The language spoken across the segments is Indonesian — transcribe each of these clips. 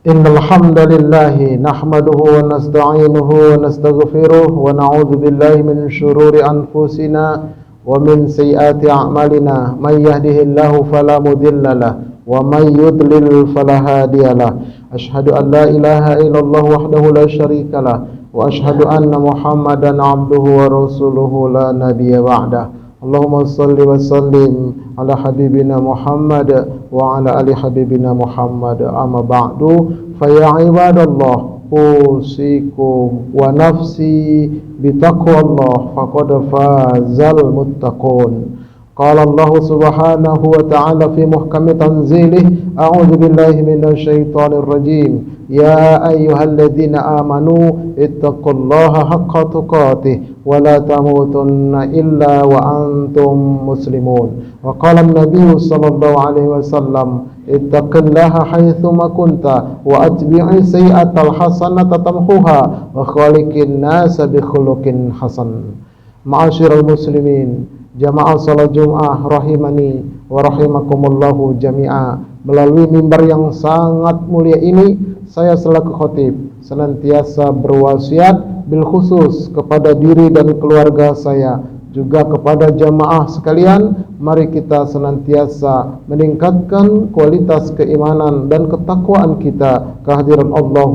Innal hamdalillah nahmaduhu wa nasta'inuhu wa nastaghfiruh wa na'udzu billahi min shururi anfusina wa min sayyiati a'malina may yahdihillahu fala mudilla lahu wa may yudlil fala hadiya lahu asyhadu an la ilaha illallah wahdahu la syarika lahu wa asyhadu anna muhammadan 'abduhu wa rasuluhu la nabiyya ba'dahu. Allahumma salli wa sallim ala habibina Muhammad wa ala ali habibina Muhammad, amma ba'du, fa ya ibadallah usikum wa nafsi bitaqwallah faqad fazal muttaqun. Qala Allah subhanahu wa ta'ala fi muhkami tanzilih, a'udzu billahi minasy syaithanir rajim, ya ayyuhalladzina amanu ittaqullaha haqqa tuqatih wa la tamutunna illa wa antum muslimun. Wa qala an-nabiy sallallahu alaihi wasallam, ittaqillaha haitsuma kunta wa atbi'i sayyi'atal hasanata tamhuha wa khaliqin nasa bi khuluqin hasan. Ma'asyiral muslimin, jamaah salat Jumat rahimani wa rahimakumullahu jami'a. Melalui mimbar yang sangat mulia ini, saya selaku khatib senantiasa berwasiat bil khusus kepada diri dan keluarga saya, juga kepada jamaah sekalian, mari kita senantiasa meningkatkan kualitas keimanan dan ketakwaan kita kehadiran Allah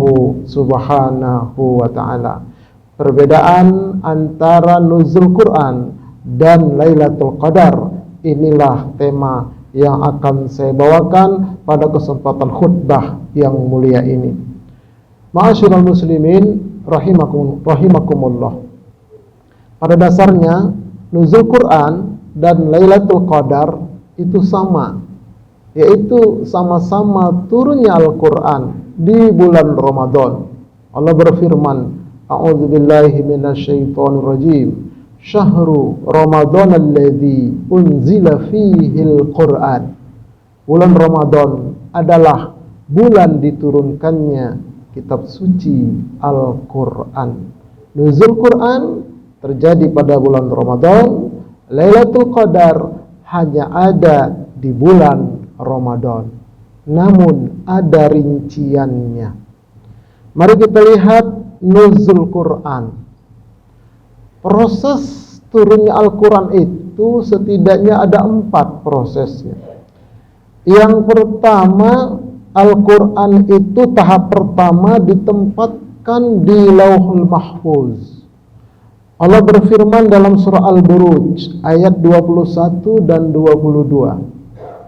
Subhanahu wa ta'ala. Perbedaan antara nuzul Quran dan Lailatul Qadar, inilah tema yang akan saya bawakan pada kesempatan khutbah yang mulia ini. Ma'asyiral muslimin rahimakumullah. Pada dasarnya nuzul Quran dan Lailatul Qadar itu sama, yaitu sama-sama turunnya Al-Quran di bulan Ramadan. Allah berfirman, a'udzu billahi minasyaitonir rajim, syahru Ramadan alladzi unzila fihil Qur'an. Bulan Ramadan adalah bulan diturunkannya kitab suci Al-Quran. Nuzul Quran terjadi pada bulan Ramadan, Lailatul Qadar hanya ada di bulan Ramadan, namun ada rinciannya. Mari kita lihat nuzul Quran. Proses turunnya Al-Quran itu setidaknya ada 4 prosesnya. Yang pertama, Al-Quran itu tahap pertama ditempatkan di Lauhul Mahfuz. Allah berfirman dalam surah Al-Buruj ayat 21 dan 22.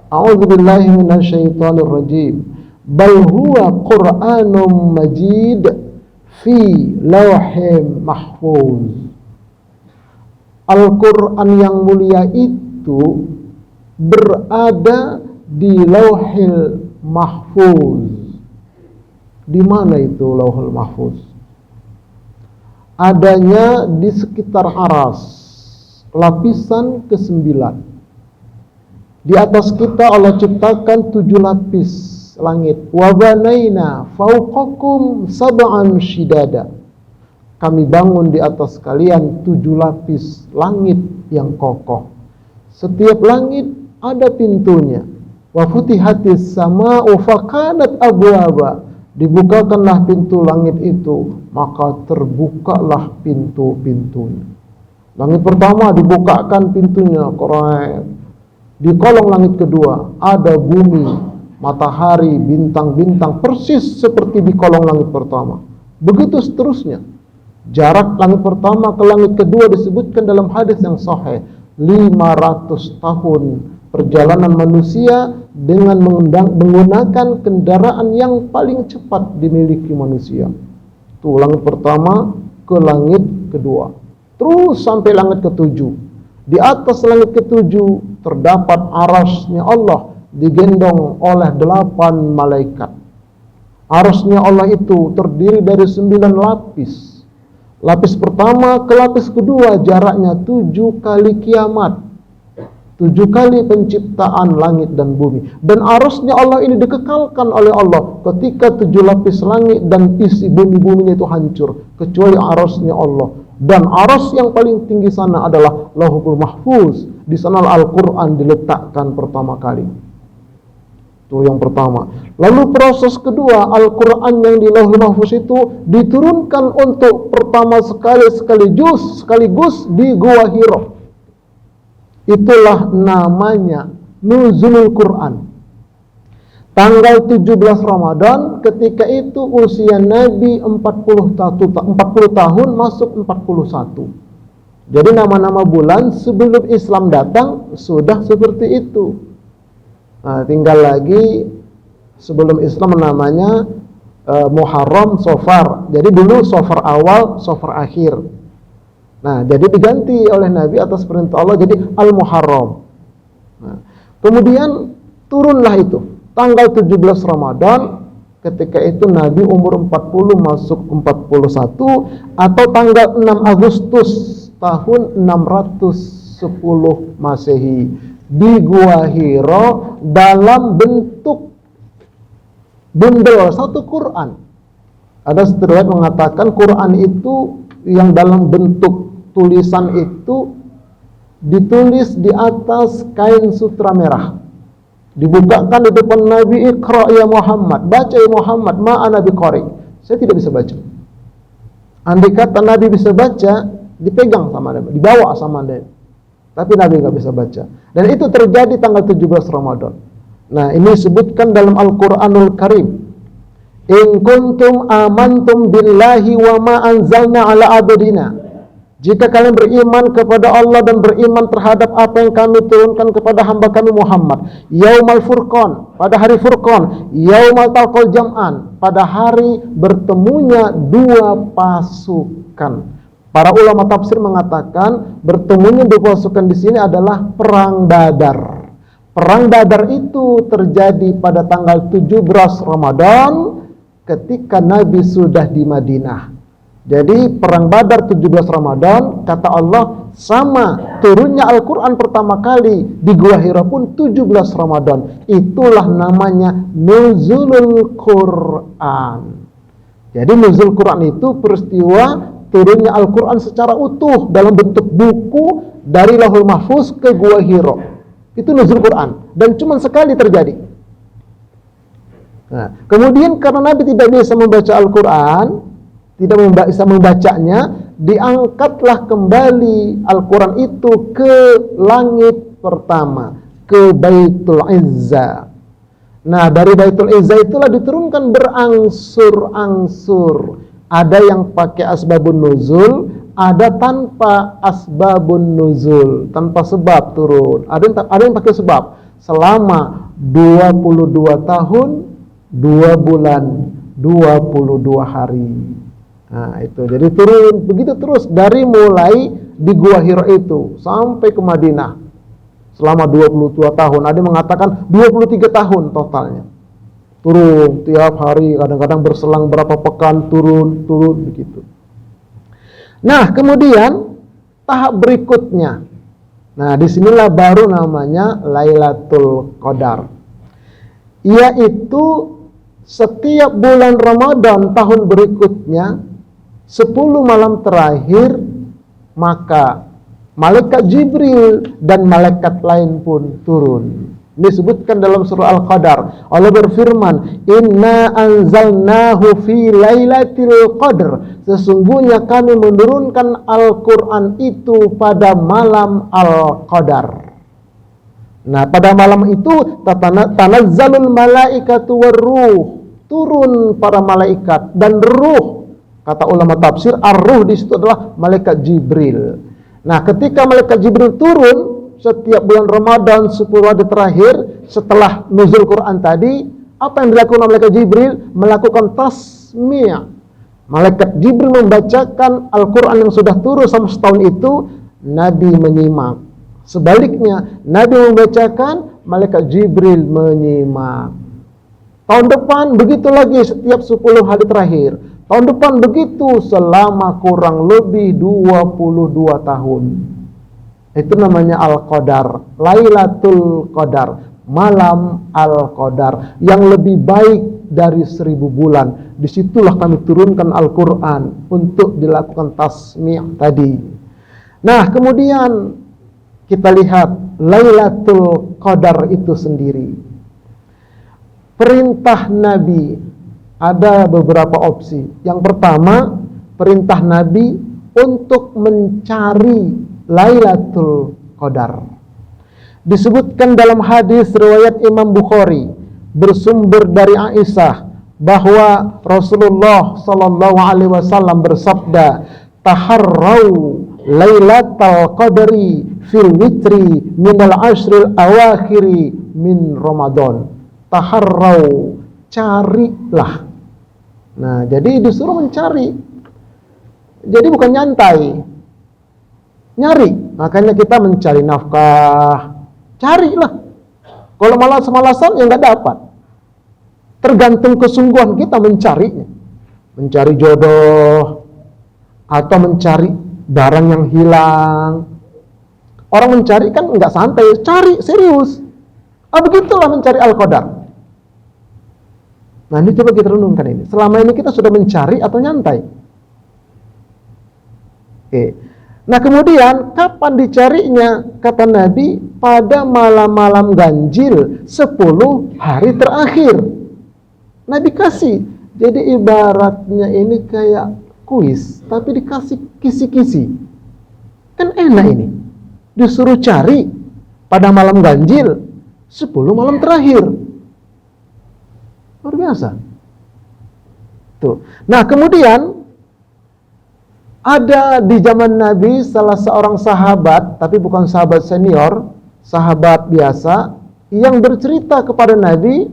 A'udzu billahi minasyaitonir rajim. Bal huwa Qur'anum Majid fi Lauhim Mahfuz. Al-Quran yang mulia itu berada di Lauhil Mahfuz. Di mana itu Lauhul Mahfuz? Adanya di sekitar aras, lapisan ke-9. Di atas kita Allah ciptakan 7 lapis langit. Wa banaina fawqakum sab'an shidada. Kami bangun di atas kalian 7 lapis langit yang kokoh. Setiap langit ada pintunya. Wa futihatis sama'u fakanat abwaba. Dibukakanlah pintu langit itu, maka terbukalah pintu-pintunya. Langit pertama dibukakan pintunya, korek. Di kolong langit kedua ada bumi, matahari, bintang-bintang persis seperti di kolong langit pertama. Begitu seterusnya. Jarak langit pertama ke langit kedua disebutkan dalam hadis yang sahih, 500 tahun perjalanan manusia dengan menggunakan kendaraan yang paling cepat dimiliki manusia. Itu langit pertama ke langit kedua, terus sampai langit ketujuh. Di atas langit ketujuh terdapat arasnya Allah, digendong oleh 8 malaikat. Arasnya Allah itu terdiri dari 9 lapis. Lapis pertama ke lapis kedua jaraknya 7 kali kiamat, 7 kali penciptaan langit dan bumi. Dan arasnya Allah ini dikekalkan oleh Allah ketika 7 lapis langit dan isi bumi-buminya itu hancur, kecuali arasnya Allah. Dan aras yang paling tinggi sana adalah Lauhul Mahfuz. Di sana Al-Quran diletakkan pertama kali. Itu yang pertama. Lalu proses kedua, Al-Quran yang di Lauhul Mahfuz itu diturunkan untuk pertama sekaligus di Gua Hira. Itulah namanya Nuzulul Quran. Tanggal 17 Ramadan, ketika itu usia Nabi 40 tahun masuk 41. Jadi nama-nama bulan sebelum Islam datang sudah seperti itu. Nah, tinggal lagi sebelum Islam namanya Muharram, Safar. Jadi dulu Safar awal, Safar akhir. Nah, jadi diganti oleh Nabi atas perintah Allah jadi Al-Muharram. Nah, kemudian turunlah itu tanggal 17 Ramadan, ketika itu Nabi umur 40 masuk 41, atau tanggal 6 Agustus tahun 610 Masehi di Gua Hira dalam bentuk bundel satu Quran. Ada riwayat mengatakan Quran itu yang dalam bentuk tulisan itu ditulis di atas kain sutra merah. Dibukakan di depan Nabi, Iqra ya Muhammad, baca ya Muhammad, ma'ana biqari. Saya tidak bisa baca. Andai kata Nabi bisa baca, dipegang sama Nabi, dibawa sama Nabi. Tapi Nabi nggak bisa baca. Dan itu terjadi tanggal 17 Ramadan. Nah, ini disebutkan dalam Al-Quranul Karim. In kuntum amantum billahi wa ma anzalna ala abdina. Jika kalian beriman kepada Allah dan beriman terhadap apa yang kami turunkan kepada hamba kami Muhammad, Yaumal Furqan, pada hari Furqan, Yaumal Taqal Jam'an, pada hari bertemunya dua pasukan. Para ulama tafsir mengatakan bertemunya dua pasukan di sini adalah perang Badar. Perang Badar itu terjadi pada tanggal 17 Ramadan ketika Nabi sudah di Madinah. Jadi perang Badar 17 Ramadan, kata Allah, sama turunnya Al-Quran pertama kali di Gua Hira pun 17 Ramadan. Itulah namanya Nuzulul Quran. Jadi Nuzul Quran itu peristiwa turunnya Al-Quran secara utuh dalam bentuk buku dari Lauhul Mahfuz ke Gua Hira. Itu Nuzul Quran dan cuma sekali terjadi. Nah, kemudian karena Nabi tidak bisa membaca Al-Quran, tidak bisa membacanya, diangkatlah kembali Al-Quran itu ke langit pertama, ke Baitul Izzah. Nah, dari Baitul Izzah itulah diturunkan berangsur-angsur. Ada yang pakai asbabun nuzul, ada tanpa asbabun nuzul, tanpa sebab turun. Ada yang pakai sebab. Selama 22 tahun, 2 bulan, 22 hari. Nah, itu jadi turun begitu terus dari mulai di Gua Hira itu sampai ke Madinah selama 22 tahun. Ada yang mengatakan 23 tahun totalnya. Turun tiap hari, kadang-kadang berselang berapa pekan turun begitu. Nah, kemudian tahap berikutnya. Nah, disinilah baru namanya Lailatul Qadar. Yaitu setiap bulan Ramadan tahun berikutnya 10 malam terakhir, maka malaikat Jibril dan malaikat lain pun turun. Disebutkan dalam surah Al-Qadar. Allah berfirman, Inna anzalnahu fi lailatul qadr. Sesungguhnya kami menurunkan Al-Quran itu pada malam Al-Qadar. Nah, pada malam itu tanazzalul malaikatu warruh. Turun para malaikat dan ruh. Kata ulama tafsir, ar-ruh di situ adalah malaikat Jibril. Nah, ketika malaikat Jibril turun setiap bulan Ramadan 10 hari terakhir setelah nuzul Quran tadi, apa yang dilakukan malaikat Jibril? Melakukan tasmi'. Malaikat Jibril membacakan Al-Quran yang sudah turun selama setahun itu, Nabi menyimak. Sebaliknya, Nabi membacakan, malaikat Jibril menyimak. Tahun depan begitu lagi setiap 10 hari terakhir. Tahun depan begitu selama kurang lebih 22 tahun. Itu namanya Al-Qadar, Lailatul Qadar, malam Al-Qadar yang lebih baik dari 1000 bulan. Disitulah kami turunkan Al-Quran untuk dilakukan tasmi' tadi. Nah, kemudian kita lihat Lailatul Qadar itu sendiri. perintah Nabi ada beberapa opsi. Yang pertama, perintah Nabi untuk mencari Lailatul Qadar. Disebutkan dalam hadis riwayat Imam Bukhari bersumber dari Aisyah bahwa Rasulullah sallallahu alaihi wasallam bersabda, "Taharrau Lailatul Qadri fil witri minal ashril awakhiri min Ramadan." Taharrau, carilah. Nah, jadi disuruh mencari. Jadi bukan nyantai. Nyari. Makanya kita mencari nafkah. Carilah. Kalau malas-malasan ya nggak dapat. Tergantung kesungguhan kita mencarinya. Mencari jodoh atau mencari barang yang hilang. Orang mencari kan nggak santai, cari serius. Begitulah mencari Al-Qadar. Nah, ini coba kita renungkan ini. Selama ini kita sudah mencari atau nyantai? Oke. Nah, kemudian kapan dicarinya? Kata Nabi, pada malam-malam ganjil 10 hari terakhir. Nabi kasih. Jadi ibaratnya ini kayak kuis, tapi dikasih kisi-kisi. Kan enak ini. Disuruh cari pada malam ganjil 10 malam terakhir. Luar biasa. Tuh. Nah, kemudian ada di zaman Nabi salah seorang sahabat, tapi bukan sahabat senior, sahabat biasa, yang bercerita kepada Nabi,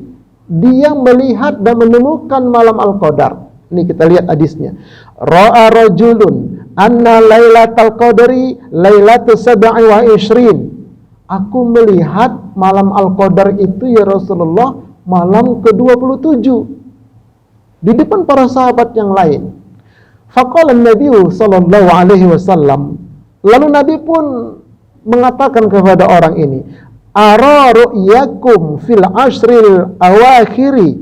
dia melihat dan menemukan malam Al-Qadar. Ini kita lihat hadisnya. Ra'a rajulun anna lailatul qadri lailatul 27. Aku melihat malam Al-Qadar itu ya Rasulullah malam ke-27 di depan para sahabat yang lain. Faqala Nabi sallallahu alaihi wasallam, lalu Nabi pun mengatakan kepada orang ini, ara ru'yakum fil ashril awakhiri.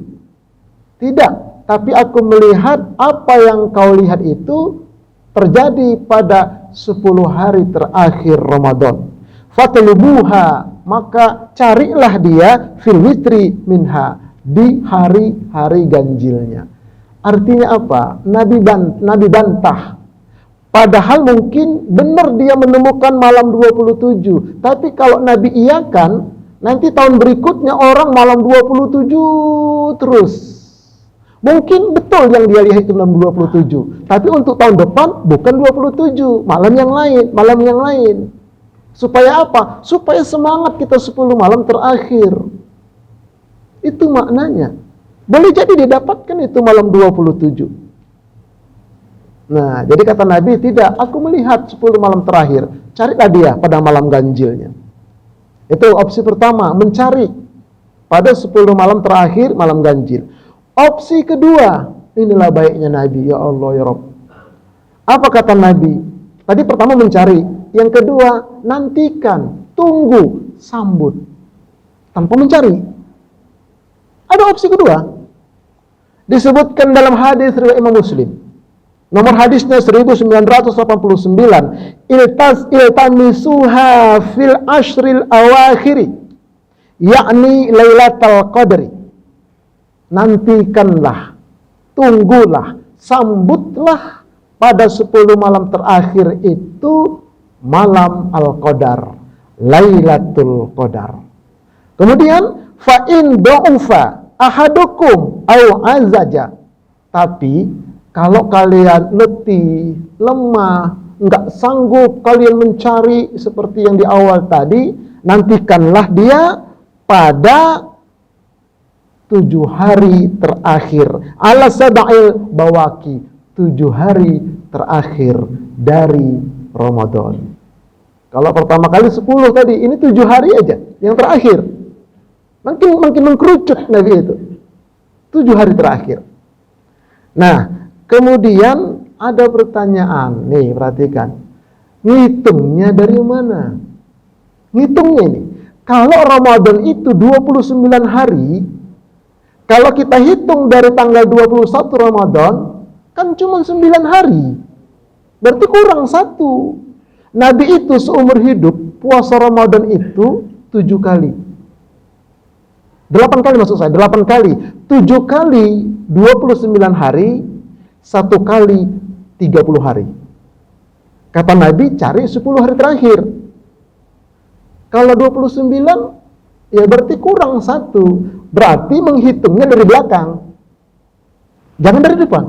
Tidak, tapi aku melihat apa yang kau lihat itu terjadi pada 10 hari terakhir Ramadan. Fatlubuha, maka carilah dia fil witri minha, di hari-hari ganjilnya. Artinya apa? Nabi bantah. Padahal mungkin benar dia menemukan malam 27. Tapi kalau Nabi iyakan, nanti tahun berikutnya orang malam 27 terus. Mungkin betul yang dia lihat itu malam 27. Tapi untuk tahun depan bukan 27, malam yang lain. Supaya apa? Supaya semangat kita 10 malam terakhir. Itu maknanya. Boleh jadi didapatkan itu malam 27. Nah, jadi kata Nabi, tidak, aku melihat 10 malam terakhir. Carilah dia pada malam ganjilnya. Itu opsi pertama, mencari pada 10 malam terakhir malam ganjil. Opsi kedua, inilah baiknya Nabi, ya Allah ya Rabb. Apa kata Nabi? Tadi pertama mencari, yang kedua nantikan, tunggu, sambut. Tanpa mencari. Ada opsi kedua. Disebutkan dalam hadis riwayat Imam Muslim. Nomor hadisnya 1989. Iltamisuha fil ashril awakhiri, yakni Lailatul Qadri. Nantikanlah, tunggulah, sambutlah pada 10 malam terakhir itu malam Al-Qadar, Lailatul Qadar. Kemudian fa in du'ufa ahadukum au azaja. Tapi kalau kalian letih, lemah, enggak sanggup kalian mencari seperti yang di awal tadi, nantikanlah dia pada 7 hari terakhir. Ala sab'il bawaki, 7 hari terakhir dari Ramadan. Kalau pertama kali 10 tadi, ini 7 hari aja yang terakhir. Makin mengkerucut Nabi itu. 7 hari terakhir. Nah, kemudian ada pertanyaan. Nih, perhatikan. Ngitungnya dari mana? Ngitungnya ini. Kalau Ramadan itu 29 hari, kalau kita hitung dari tanggal 21 Ramadan, kan cuma 9 hari. Berarti kurang 1. Nabi itu seumur hidup, puasa Ramadan itu 7 kali. 8 kali maksud saya, 8 kali. 7 kali 29 hari, 1 kali 30 hari. Kata Nabi, cari 10 hari terakhir. Kalau 29, ya berarti kurang 1. Berarti menghitungnya dari belakang. Jangan dari depan.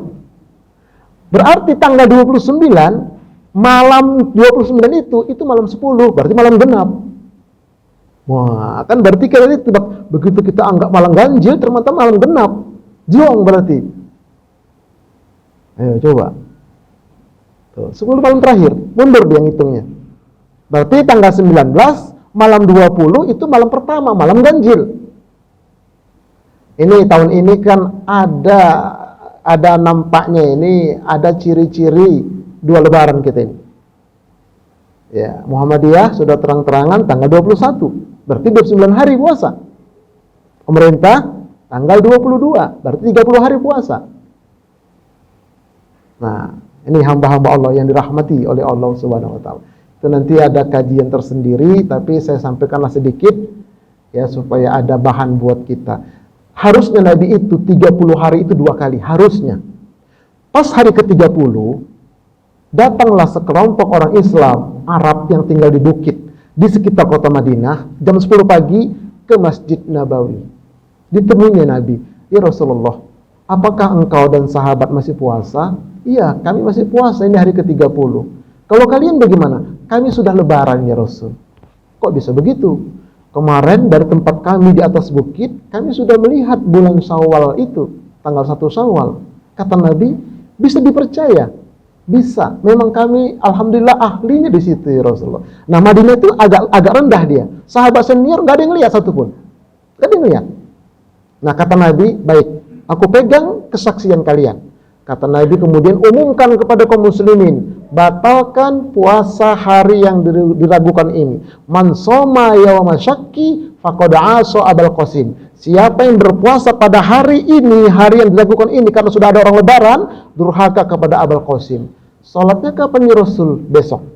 Berarti tanggal 29, malam 29 itu malam 10, berarti malam genap. Wah, kan berarti kali itu begitu kita anggap malam ganjil, ternyata malam genap. Jong berarti. Ayo coba. Tuh, 10 malam terakhir, mundur dia ngitungnya. Berarti tanggal 19, malam 20 itu malam pertama, malam ganjil. Ini tahun ini kan ada nampaknya ini ada ciri-ciri 2 lebaran kita ini. Ya, Muhammadiyah sudah terang-terangan tanggal 21. Berarti 29 hari puasa. Pemerintah tanggal 22, berarti 30 hari puasa. Nah, ini hamba-hamba Allah yang dirahmati oleh Allah Subhanahu wa taala. Itu nanti ada kajian tersendiri, tapi saya sampaikanlah sedikit ya supaya ada bahan buat kita. Harusnya Nabi itu 30 hari itu 2 kali, harusnya. Pas hari ke-30, datanglah sekelompok orang Islam Arab yang tinggal di bukit di sekitar kota Madinah, jam 10 pagi ke Masjid Nabawi. Ditemuinya Nabi, "Ya Rasulullah, apakah engkau dan sahabat masih puasa?" "Iya, kami masih puasa, ini hari ke-30. Kalau kalian bagaimana?" "Kami sudah lebaran ya Rasul." "Kok bisa begitu? Kemarin dari tempat kami di atas bukit, kami sudah melihat bulan Syawal itu, tanggal 1 Syawal." Kata Nabi, "Bisa dipercaya." "Bisa, memang kami alhamdulillah ahlinya di situ ya Rasulullah." Nah, Madinah itu agak rendah dia. Sahabat senior nggak ada yang lihat satupun. Nggak ada yang lihat. Nah, kata Nabi, "Baik, aku pegang kesaksian kalian." Kata Nabi kemudian umumkan kepada kaum muslimin, batalkan puasa hari yang diragukan ini. "Man shoma yauma syakki faqad asa Abul Qasim." Siapa yang berpuasa pada hari ini, hari yang diragukan ini karena sudah ada orang lebaran, durhaka kepada Abul Qasim. Salatnya kapan ya Rasul? Besok.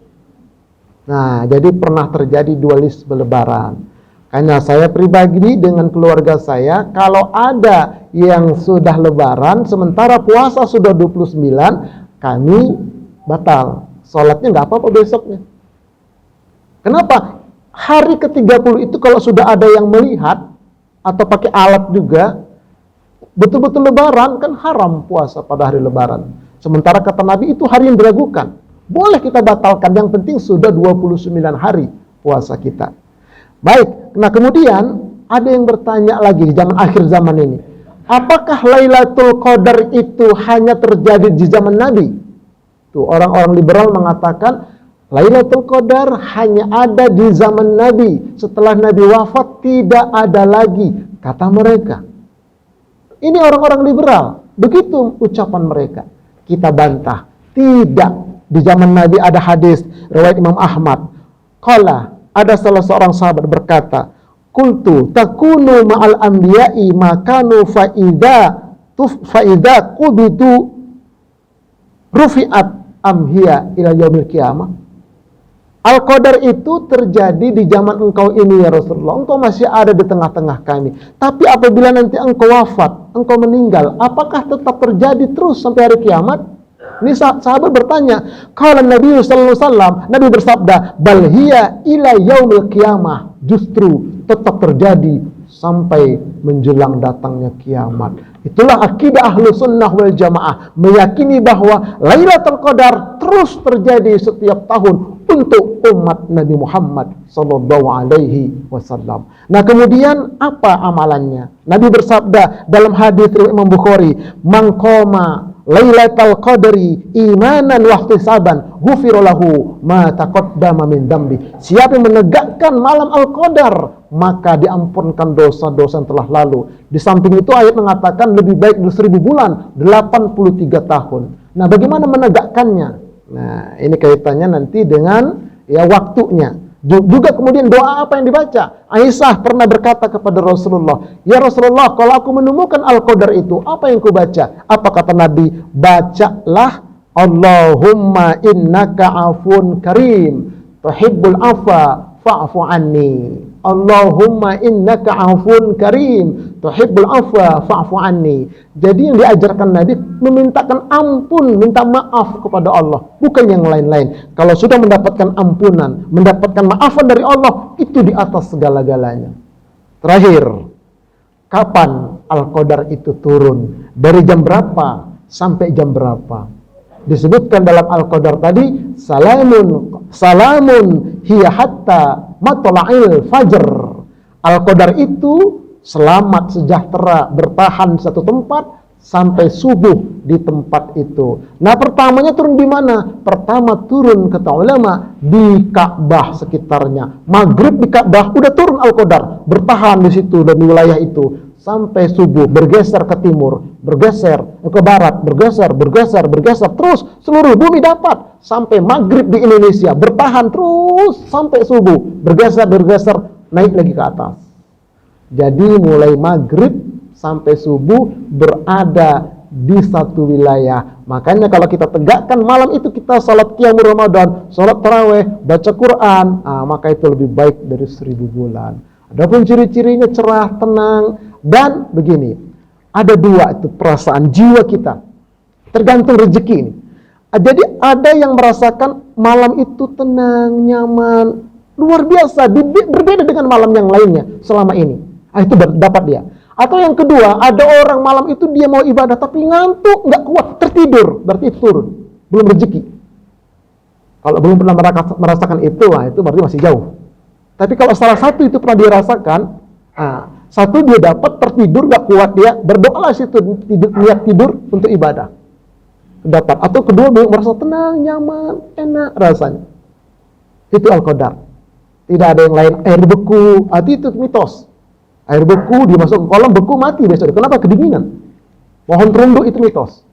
Nah, jadi pernah terjadi dualisme lebaran. Karena saya pribadi dengan keluarga saya, kalau ada yang sudah lebaran, sementara puasa sudah 29, kami batal. Sholatnya nggak apa-apa besoknya. Kenapa? Hari ke-30 itu kalau sudah ada yang melihat, atau pakai alat juga, betul-betul lebaran, kan haram puasa pada hari lebaran. Sementara kata Nabi itu hari yang diragukan. Boleh kita batalkan, yang penting sudah 29 hari puasa kita. Baik, nah kemudian ada yang bertanya lagi di zaman akhir zaman ini, apakah Lailatul Qadar itu hanya terjadi di zaman Nabi? Tuh, orang-orang liberal mengatakan Lailatul Qadar hanya ada di zaman Nabi. Setelah Nabi wafat tidak ada lagi, kata mereka. Ini orang-orang liberal, begitu ucapan mereka. Kita bantah, tidak. Di zaman Nabi ada hadis riwayat Imam Ahmad. Qala, ada salah seorang sahabat berkata, "Qultu takunu ma'al anbiya'i makanu fa'idha qubidu rufi'at amhiya ila yaumil qiyamah." Al-Qadar itu terjadi di zaman engkau ini ya Rasulullah. Engkau masih ada di tengah-tengah kami. Tapi apabila nanti engkau wafat, engkau meninggal, apakah tetap terjadi terus sampai hari kiamat? Ini sahabat bertanya. Qala Nabi sallallahu alaihi wasallam, Nabi bersabda, "Bal hiya ila yaumil qiyamah." Justru tetap terjadi sampai menjelang datangnya kiamat. Itulah akidah ahlu sunnah wal jamaah, meyakini bahwa Lailatul Qadar terus terjadi setiap tahun untuk umat Nabi Muhammad sallallahu alaihi wasallam. Nah, kemudian apa amalannya? Nabi bersabda dalam hadis riwayat Imam Bukhari, "Man qama Lailatul Qadri imanan wa ihtisaban ghufira lahu ma taqaddama min dambi." Siapa yang menegakkan malam Al-Qadar, maka diampunkan dosa-dosa yang telah lalu. Di samping itu ayat mengatakan lebih baik dari 1000 bulan, 83 tahun. Nah, bagaimana menegakkannya? Nah, ini kaitannya nanti dengan ya waktunya. Juga kemudian doa apa yang dibaca? Aisyah pernah berkata kepada Rasulullah, "Ya Rasulullah, kalau aku menemukan Al-Qadar itu, apa yang ku baca?" Apa kata Nabi? "Bacalah Allahumma innaka afun karim, tuhibbul afa fa'fu anni." Allahumma innaka afun karim tuhibbul afwa fa'fu anni. Jadi yang diajarkan Nabi memintakan ampun, minta maaf kepada Allah, bukan yang lain-lain. Kalau sudah mendapatkan ampunan, mendapatkan maafan dari Allah, itu di atas segala-galanya. Terakhir, kapan Al-Qadar itu turun? Dari jam berapa sampai jam berapa? Disebutkan dalam Al-Qadar tadi, salamun hiya hatta matla'il fajr. Al-Qadar itu selamat, sejahtera, bertahan di satu tempat sampai subuh di tempat itu. Nah, pertamanya turun di mana? Pertama turun, kata ulama, di Ka'bah sekitarnya. Maghrib di Ka'bah udah turun Al-Qadar, bertahan di situ dan di wilayah itu sampai subuh, bergeser ke timur, bergeser ke barat, bergeser, terus seluruh bumi dapat sampai maghrib di Indonesia, bertahan terus sampai subuh, bergeser, naik lagi ke atas. Jadi mulai maghrib sampai subuh berada di satu wilayah. Makanya kalau kita tegakkan malam itu kita salat qiyamul Ramadan, salat tarawih, baca Quran, maka itu lebih baik dari 1000 bulan. Adapun ciri-cirinya cerah, tenang, dan begini, ada dua itu perasaan jiwa kita, tergantung rezeki ini. Jadi ada yang merasakan malam itu tenang, nyaman, luar biasa, berbeda dengan malam yang lainnya selama ini. Itu dapat dia. Atau yang kedua, ada orang malam itu dia mau ibadah tapi ngantuk, nggak kuat, tertidur, berarti itu turun, belum rezeki. Kalau belum pernah merasakan itu berarti masih jauh. Tapi kalau salah satu itu pernah dirasakan, satu dia dapat tertidur gak kuat, dia berdoa situ niat tidur untuk ibadah, dapat. Atau kedua dia merasa tenang, nyaman, enak rasanya. Itu Al-Qadar. Tidak ada yang lain. Air beku, itu mitos. Air beku dimasuk ke kolam, beku mati besok. Kenapa? Kedinginan. Pohon terunduk itu mitos.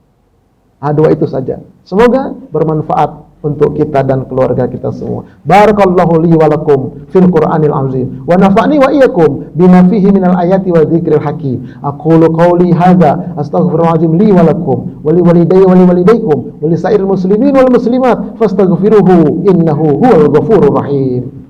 Dua itu saja. Semoga bermanfaat untuk kita dan keluarga kita semua. Barakallahu li wa lakum fil Qur'anil azim wa nafa'ni wa iyyakum bima fihi minal ayati wa dzikril hakim. Aqulu qawli hadza astaghfirullahalazim li wa lakum wa li walidayya wa li walidaykum wa li sa'iril muslimin wal muslimat fastaghfiruhu innahu huwal ghafurur rahim.